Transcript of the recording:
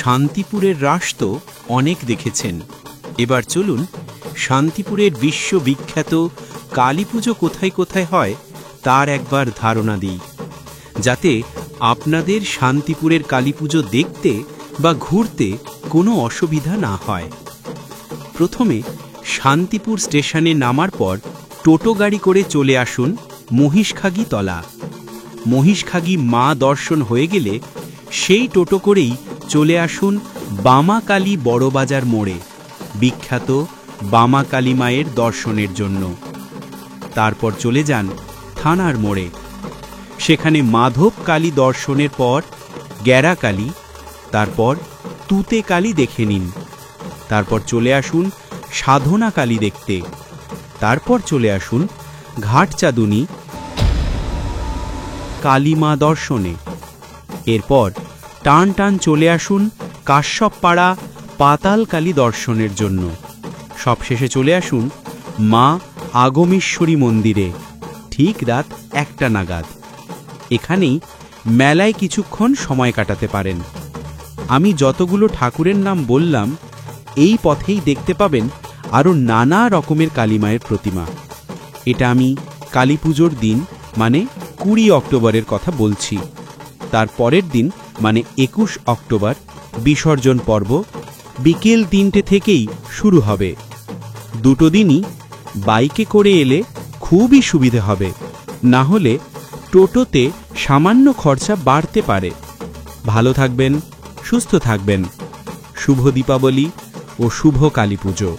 শান্তিপুরের রাস তো অনেক দেখেছেন। এবার চলুন শান্তিপুরের বিশ্ববিখ্যাত কালী পুজো কোথায় কোথায় হয় তার একবার ধারণা দিই, যাতে আপনাদের শান্তিপুরের কালী পুজো দেখতে বা ঘুরতে কোনো অসুবিধা না হয়। প্রথমে শান্তিপুর স্টেশনে নামার পর টোটো গাড়ি করে চলে আসুন মহিষখাগি তলা। মহিষখাগি মা দর্শন হয়ে গেলে সেই টোটো করেই চলে আসুন বামা কালী বড়বাজার মোড়ে, বিখ্যাত বামা কালী মায়ের দর্শনের জন্য। তারপর চলে যান থানার মোড়ে, সেখানে মাধব কালী দর্শনের পর গ্যারা কালী, তারপর তুতে কালী দেখে নিন। তারপর চলে আসুন সাধনা কালী দেখতে। তারপর চলে আসুন ঘাটচাঁদুনি কালী মা দর্শনে। এরপর টান টান চলে আসুন কাশ্যপপাড়া পাতাল কালী দর্শনের জন্য। সবশেষে চলে আসুন মা আগমেশ্বরী মন্দিরে ঠিক রাত 1টা নাগাদ। এখানেই মেলায় কিছুক্ষণ সময় কাটাতে পারেন। আমি যতগুলো ঠাকুরের নাম বললাম, এই পথেই দেখতে পাবেন আরও নানা রকমের কালীমায়ের প্রতিমা। এটা আমি কালী পুজোর দিন মানে 20 অক্টোবরের কথা বলছি। তার পরের দিন মানে 21 অক্টোবর বিসর্জন পর্ব বিকেল 3টে থেকেই শুরু হবে। দুটো দিনই বাইকে করে এলে খুবই সুবিধে হবে, না হলে টোটোতে সামান্য খরচা বাড়তে পারে। ভালো থাকবেন, সুস্থ থাকবেন। শুভ দীপাবলি ও শুভ কালী পুজো।